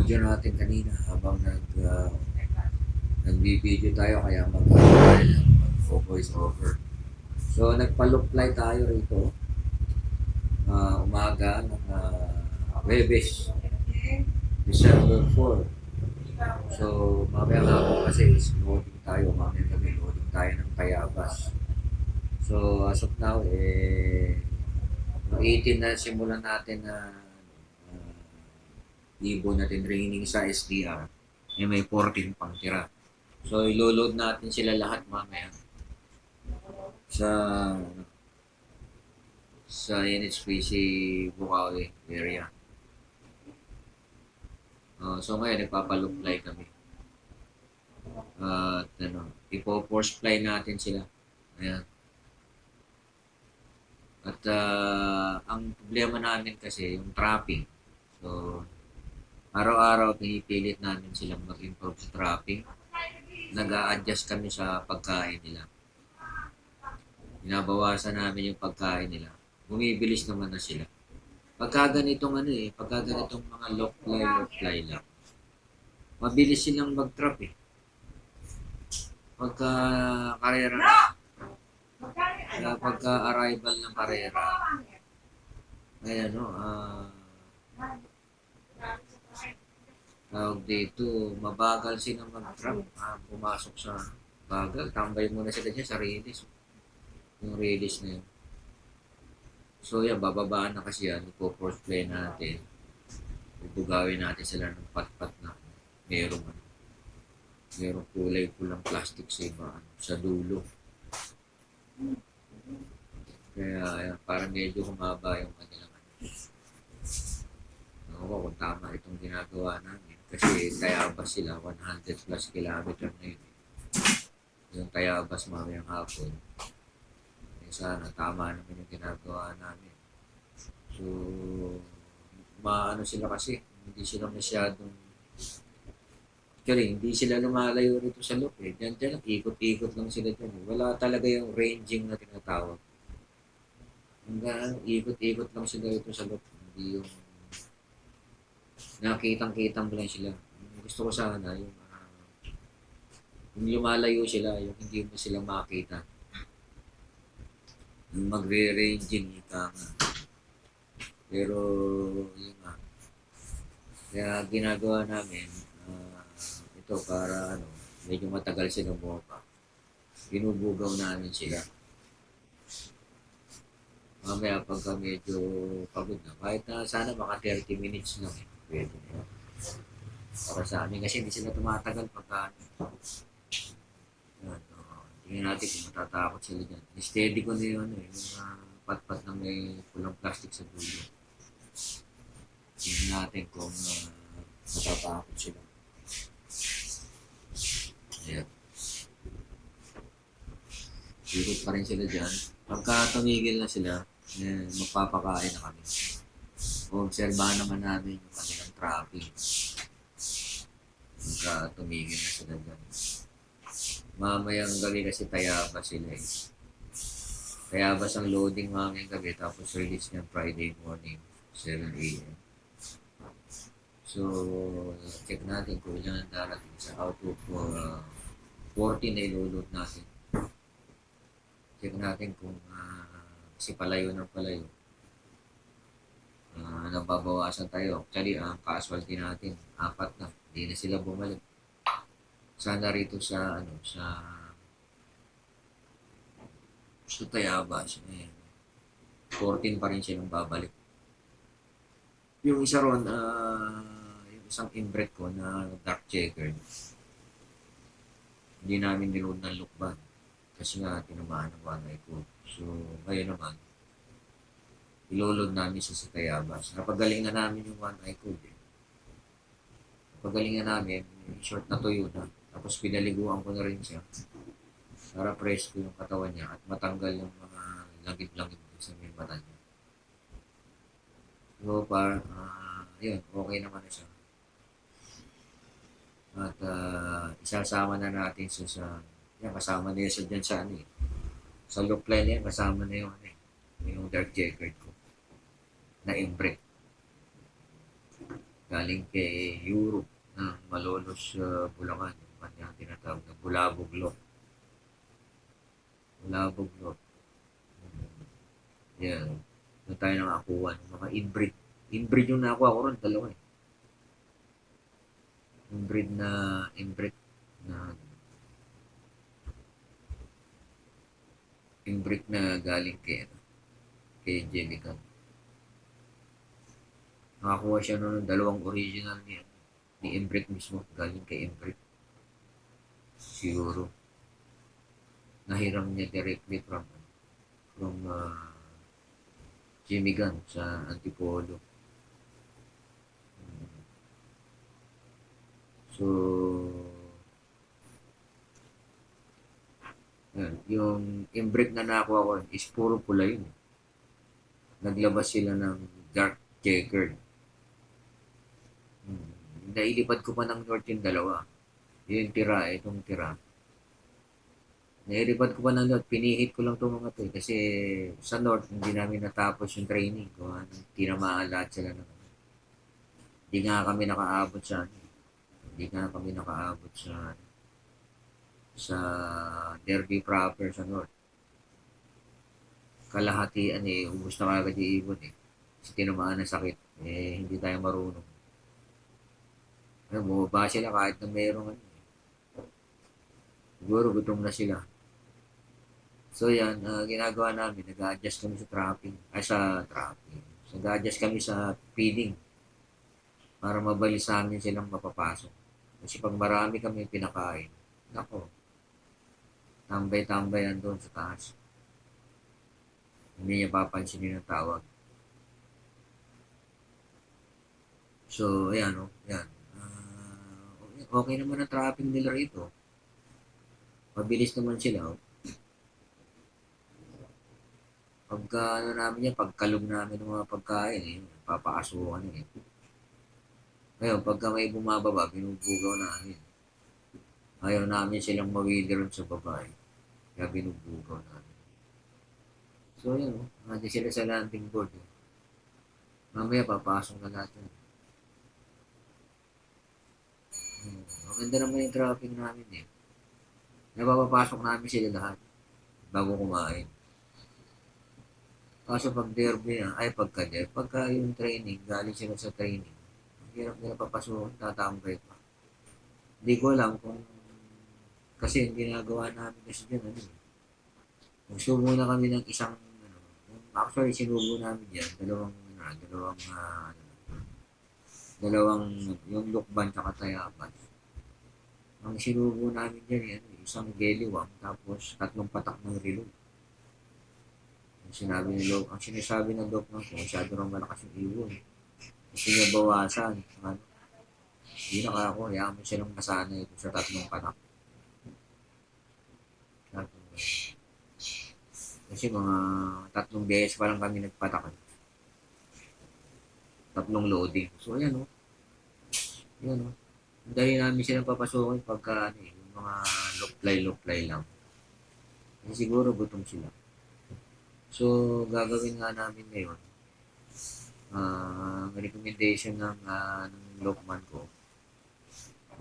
video natin kanina habang nag-video tayo kaya mag-voice over. So, nagpa-loop-fly tayo rito. Umaga ng Webes, December 4. So, mamaya nga po kasi is loading tayo. Mamaya kami loading tayo ng Tayabas. So, as of now, no 18 na simulan natin na ibon natin training sa SDR. May 14 pang tira. So, ilo-load natin sila lahat mamaya sa NHPC Bukawi area. So, ngayon, nagpapaloop-fly kami. At ipo-force fly natin sila. Ayan. At ang problema namin kasi, yung trapping. So, araw-araw pinipilit namin silang mag-improve sa trapping. Nag-a-adjust kami sa pagkain nila. Binabawasan namin yung pagkain nila. Bumibilis naman na sila. Pagka ganitong mga lock-fly lang, mabilis silang mag-trap eh. Pagka karera, pagka arrival ng karera, ay tawag dito, mabagal silang mag-trap. Pumasok sa bagal, tambay muna sila dyan sa release. Yung release na yun. So yan, bababaan na kasi yan. Ipo-force play natin. Bubugawin natin sila ng pat-pat na merong kulay pulang plastic sa dulo. Kaya yan, parang medyo humaba yung kanilang ako kung tama itong ginagawa namin. Kasi Tayabas sila, 100 plus kilometer na yun. Yung Tayabas mamayang hapon. Sana tama naman yung ginagawa namin. So, sila kasi, hindi sila masyadong hindi sila lumalayo rito sa loop eh. Diyan lang, ikot-ikot lang sila dyan. Wala talaga yung ranging na tinatawag. Hanggang ikot-ikot lang sila rito sa loop. Hindi yung nakitang-kitang lang sila. Gusto ko sana yung lumalayo sila, yung hindi mo sila makita. Yung magre-ranging ika nga. Pero yun nga. Kaya ginagawa namin ito para medyo matagal silang buka. Binubugaw namin sila. Mamaya pagka medyo pagod na, kahit na sana mga 30 minutes lang pwede na. Para sa amin kasi hindi sila tumatagal pagka tingnan natin kung matatakot sila dyan. Steady ko na yun yung pat-pat na may pulang plastic sa dulo. Tingnan natin kung matatakot sila. Ayan. Ikot pa rin sila dyan. Pagka tumigil na sila, magpapakain na kami. Obserbahan naman namin yung kanilang trapping. Pagka tumigil na sila dyan. Mamayang gabi kasi Tayabas sila eh. Tayabas ang loading mamayang gabi tapos release niya Friday morning 7 a.m. So, check natin kung ilan ang darating sa out of 14 na ilulod natin. Check natin kung kasi palayo ng palayo. Nababawasan tayo. Actually, ang casualty natin, 4 na. Hindi na sila bumalik. Sana rito sa Tayabas 14 pa rin silang babalik. Yung isa ron yung isang inbred ko na dark checker, hindi namin niload ng lookban kasi nga tinamaan ng wanay ko. So ngayon naman iloload namin sa Tayabas. Napagaling na namin yung wanay ko napagaling na namin, short na tuyo na. Tapos pinaliguan ko na rin siya para presko yung katawan niya at matanggal yung mga langit-langit sa may mata niya. So, yun, okay naman na siya. At isasama na natin siya kasama na siya dyan sa sa loop line niya, kasama na yung dark jacket ko na imprint. galing kay Europe ng Malolos, Bulacan, yung kanyang tinatawag na Bulabog Lot. Bulabog Lot. Yan. Doon tayo nakakuha ng mga inbreed. Inbreed yung nakuha ko ron, dalawa eh. Inbreed na inbreed na galing kay Jellican. Nakakuha siya noon ng dalawang original ni inbreed mismo, galing kay inbreed. Siguro nahiram niya directly from Jimmy Gunn sa Antipolo. So, yan. Yung inbreed na nakuha ko is puro pula yun. Naglabas sila ng dark checkered. Nailipad ko pa ng north yung dalawa. Yung tira, itong tira. Nailipad ko pa ng north, pinihit ko lang itong mga to. Kasi sa north, hindi namin natapos yung training ko. Tinamaan lahat sila ng hindi nga kami nakaabot sa derby proper sa north. Kalahatian ubus na kagad yung ibon eh. Kasi tinamaan ng sakit. Hindi tayo marunong. Bumaba sila kahit na mayroong siguro gutom na sila. So yan, ginagawa namin, nag-a-adjust kami sa trapping. Nag-a-adjust kami sa feeding para mabalis sa amin silang mapapasok. Kasi pag marami kami pinakain, nako, tambay-tambayan doon sa taas. Hindi niya papansinin ang tawag. So, ayan yan. Okay naman ang trapping nila rito. Mabilis naman sila. Pagka pagkalog namin ng mga pagkain, papakasukan Ngayon, pagka may bumababa, binubugaw namin. Ayaw namin silang mawili ron sa babae. Kaya binubugaw namin. So, yun, Nandun sila sa landing board. Mamaya, papasok na lahat yun. Maganda naman yung traffic namin Napapapasok namin sila lahat bago kumain. Kaso pag derby pagka yung training, galing sila sa training, hirap nila papasukin, tatambay pa. Hindi ko alam kung kasi yung ginagawa namin kasi dyan, nagsubo na kami ng isang, actually sinubo namin yan, dalawang, yung lukban tsaka tayaban. Ang sinubo namin dyan, isang geliwang, tapos 3 patak ng relo. Ang sinasabi ng doc ng masyado nang malakas yung ibon. Gusto niya bawasan. Hindi na ako, hayaan mo silang masanay sa 3 patak. Kasi mga 3 beses pa lang kami nagpatak. 3 loading. So, yan Dali namin silang papasukin pagka yung mga low-fly lang. Kasi siguro gutom sila. So, gagawin nga namin ngayon, recommendation ng Lokman ko,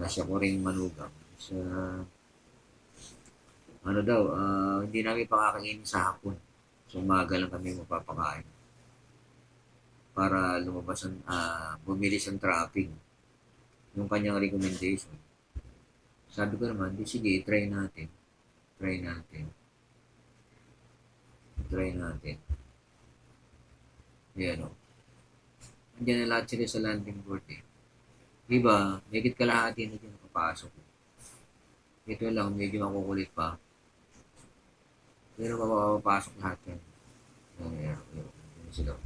siya ko rin manugang, hindi namin pakakainin sa hapon. So, umaga lang kami mapapakain para lumabas bumilis ang traffic. Yung kanyang recommendation. Sabi ko naman, sige, try natin. Yan Andiyan na lahat sila sa landing board Diba, megit kalahati na dyan papasok. Ito lang, medyo makukulit pa. Pero mapapapasok lahat yan. Yan sila.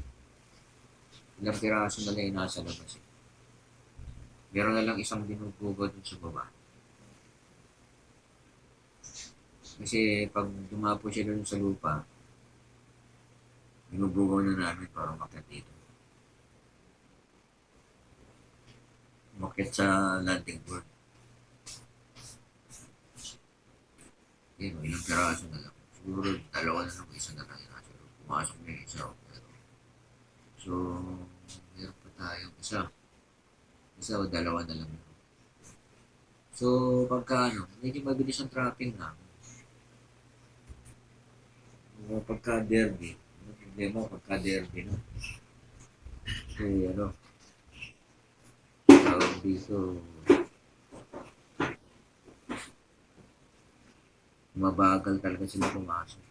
Ilang piraso na lang nasa labas Meron na lang isang binubuga dun sa baba. Kasi pag dumapo siya dun sa lupa, binubugaw na namin para umakyat dito. Umakyat sa landing board. Ilang piraso na lang. Siguro 2 na lang, 1 na lang. Pumasok na yung isa. So, meron pa tayong isa. isa o dalawa na lang. So, pagka medyo mabilis ang traffic na. Pagka derby, problema pagka derby, no? Kasi, tawag dito, mabagal talaga sila pumasok.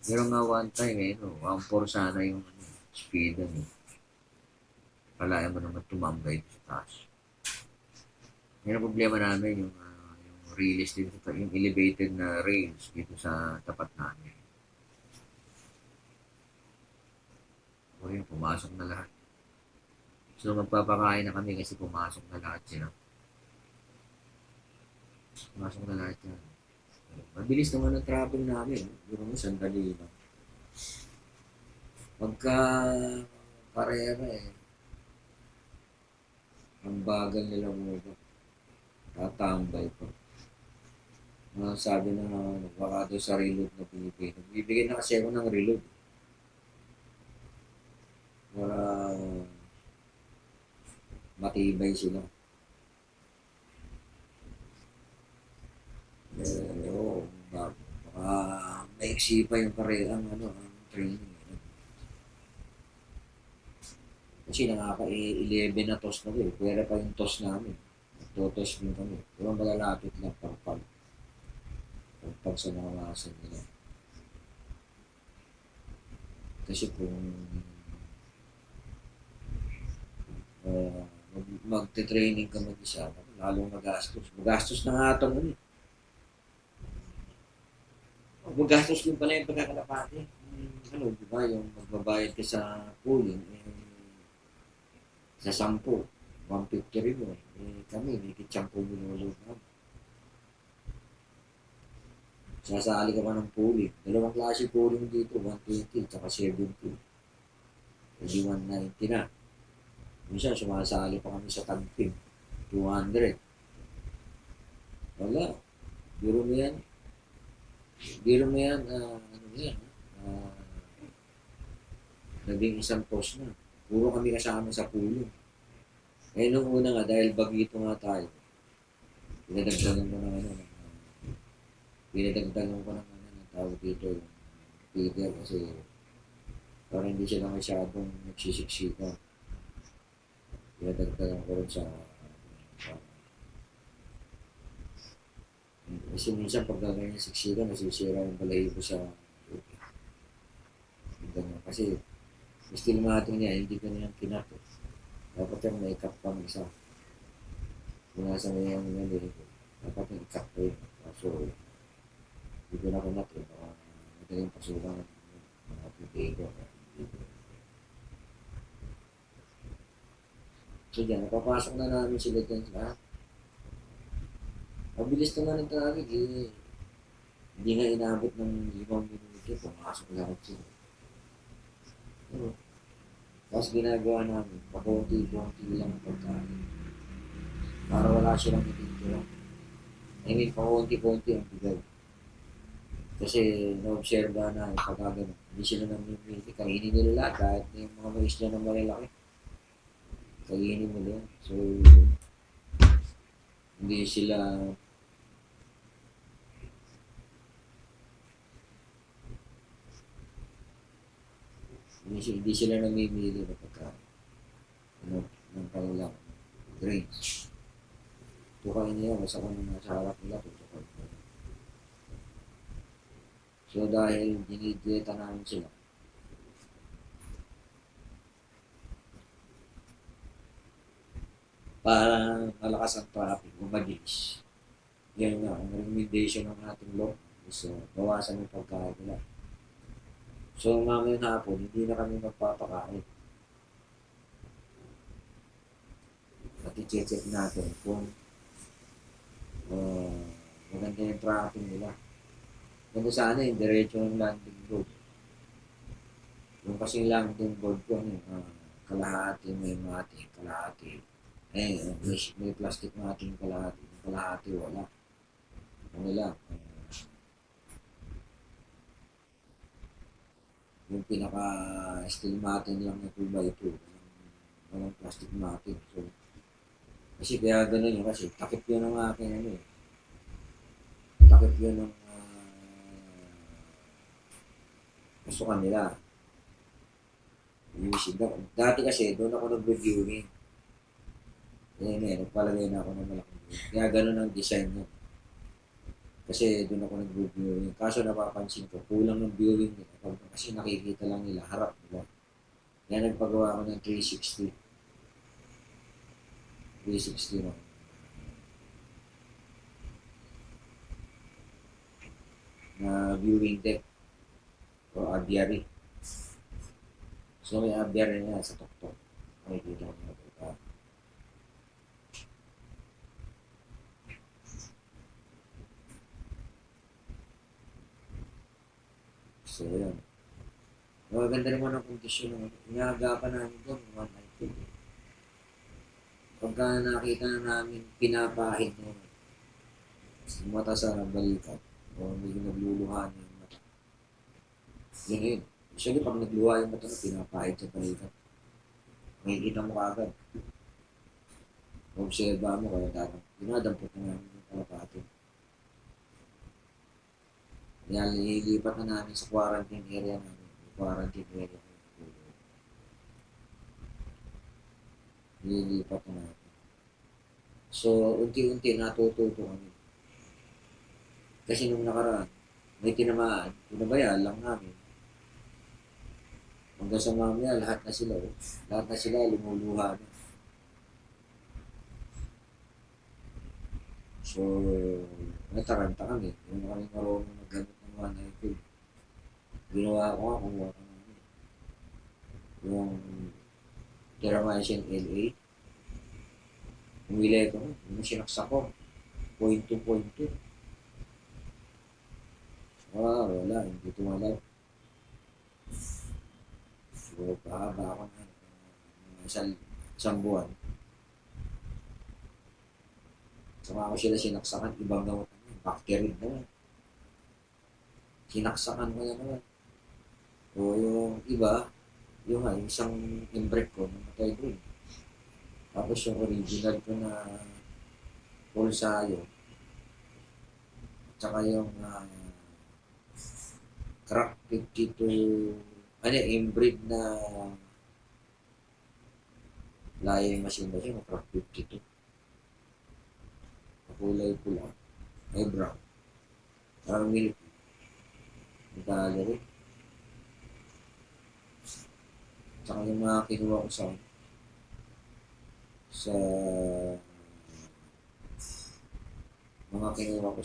Pero nga one time, 1.4 sana yung speed, Kalayan mo naman tumambay sa taas. Yan ang problema namin, yung release dito, yung elevated na rails dito sa tapat namin. O yun, pumasok na lahat. So magpapakain na kami kasi pumasok na lahat sila. Pumasok na lahat yan. Mabilis naman ang travel namin. Pero mo, sandali lang. Pagka karera ang bagal nila mo tatambay pa. Sabi na baka doon sa reload na Pilipino. Bibigyan na kasi ako ng reload. Para matibay sila. Pero baka maiksi pa yung ang training. Kasi nakaka-11 na toss na rin. Pwera pa yung toss namin. Totos din kami. Pero malalapit lang pag sa nawasan nila. Kasi kung magte-training ka mag-isa, lalong magastos. Magastos na nga ito muna. Magastos din pala yung pagkakalapati. Di ba, yung magbabayad ka sa pooling, sa 10, 150 rin mo. Kami, may kitsampo binulog na. Sasali ka pa ng pooling. Dalawang klase pooling dito, 120 at 70. Hindi 190 na. Minsan, sumasali pa kami sa tag-team. 200. Wala. Biro mo yan. Naging isang post na. Puro kami kasama sa pooling. Nung una nga, dahil bagito nga tayo, pinadagdagan ko ng tawag dito yung Peter kasi parang hindi sila masyadong nagsisiksika. Pinadagdagan ko rin sa kasi minsan pag ganyan siksika, nasisira yung balahibo sa ganyan. Kasi still natin niya, hindi ko niya kinato. Dapat yung may cup pang isa. Kung nasa may yung balahibo, dapat yung cup ko yun. So, hindi ko na kinato. Madaling pasukan ng mga pipego. So dyan, napapasok na namin sila dyan sa mabilis naman ang traffic hindi nga inabot ng 5 minuto, pumasok lahat sila. Tapos ginagawa namin, pakunti-kunti lang ang pagkain. Para wala silang ititira. Pakunti-kunti ang bigay. Kasi na-observa na pagka gano'n, hindi sila namimili. Kainin nila lahat kahit yung mga mais niya na malalaki. Kainin mo lang. So, hindi sila namimili na pagkain ng kanilang grains. Tukain niya, basta kung nasa harap nila, tutukain nila. So dahil dinidiyeta namin sila, para malakas ang traffic, mabilis. Yan nga, ang recommendation ng ating law is bawasan yung pagkain nila. So mamayang hapon, hindi na kami magpapakain. At i-check natin kung maganda yung traffic nila. Kung sana yung diretso ng landing board. Yung kasing landing board ko, kalahati may mati, kalahati. May plastic natin kalahati wala. Nila, yung pinaka-steel natin lang na 2x2. walang plastic matic. So, kasi kaya ganun yun kasi takip yun ng aking ano eh. Takip yun ng pasukan nila. Dati kasi doon ako nag-reviewing. Nagpalagay na ako ng malaking viewing. Kaya ganun ang design niya. Kasi doon ako nag-reviewing. Kaso napapansin ko, kulang ng viewing nila. Kasi nakikita lang nila, harap nila. Kaya nagpagawa ako ng 360. 360 na. Na viewing deck o aviary. So may aviary na sa tuktok. Makikita ko na ito. So yun. Maganda naman ang kondisyon ng inaagapan namin doon, one night food. Pagka nakita na namin pinapahid mo yung mata sa balikat o medyo nagluluha na yung mata. Yun yun. Usually pag nagluha yung mata na pinapahid sa balikat, makikita mo kagad. Observa mo kaya dinadampot na namin yung kalapati. Kaya lilipat na namin sa quarantine area namin. Quarantine area namin. Lilipat na namin. So, unti-unti natututo kami. Kasi nung nakaraan, may tinamaan, pinabayaan lang namin. Hanggang sa mamaya, lahat na sila lumuluha na. So, nataranta kami. Hindi na kami marunong maggamit ng one night food. Ginawa ko nga, kumuha ka namin. Yung Teramycin LA. Umili ko, yung sinaksa ko. 0.2. Wala, hindi tumalab. So, pahaba ako na isang buwan. Saka ako sila sinaksakan, ibang gamot naman, bacteria naman. Sinaksakan ko naman. So, yung iba, yung isang imbrek ko, namatay doon. Tapos yung original ko na pulsayo, tsaka yung crack 52, inbreed na lying machine ba siya, crack 52. Kulay pula, ay brown. Parang milk. Itali rin. Tsaka yung mga kinuha ko sa mga kinuha ko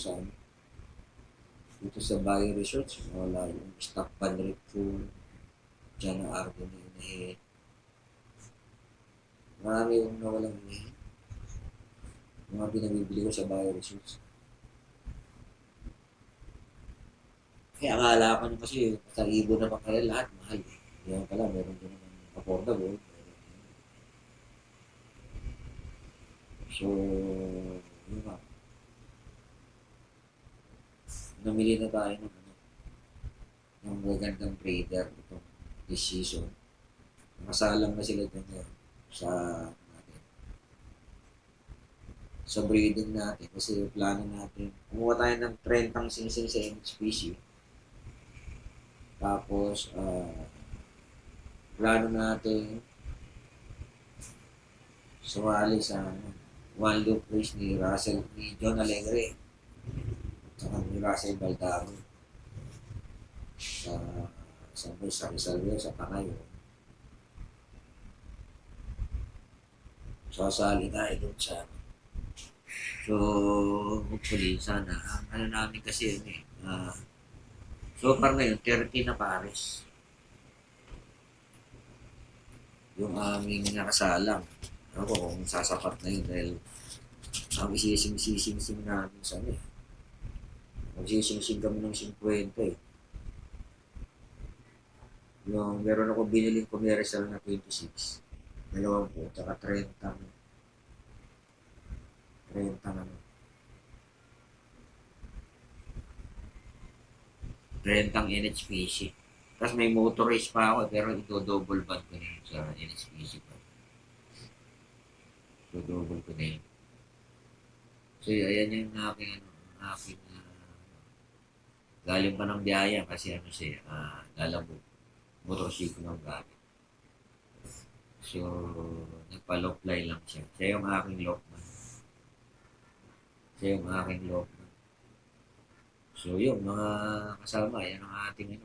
dito sa Bio Resorts, wala yung stock panrit food, dyan ang argo na inahin. Marami yung nawalang inahin. Yung mga pinabibili ko sa Bio Resorts. Kaya akala ko na kasi, sa ibo na kaya lahat, mahal. Yan pala, meron din naman affordable. So, yun nga. Namili na tayo ng magandang breeder itong this season. Nakasalang na sila dyan ngayon sa breeding natin kasi yung plano natin, kumuha tayo ng 30 singsing sa species. Tapos, plano natin sumali sa one loop race ni John Alegre at ni Russell Baldaro sa Rizal sa Panayo. Sasali tayo doon sa so, hopefully, sana. Ano namin kasi so far ngayon, 30 na pares. Yung aming nakasalang. Ako kung sasapat na yun dahil ang isising-sing namin sa magsising-sing kami ng 50 eh. Yung meron ako biniling commercial na 26. 20, tsaka 30 naman. 30 NHPC. Tapos may motor race pa ako pero ito double band ko yun sa NHPC pa. Dudouble ko na yun. So, ayan yung aking, galing pa ng biyaya kasi siya, lalabog. Motorsiklo ng gamit. So, nagpa-lockfly lang siya. Siya yung aking lockman. Siya yung aking lockman. So, yun, mga kasama, yan ang ating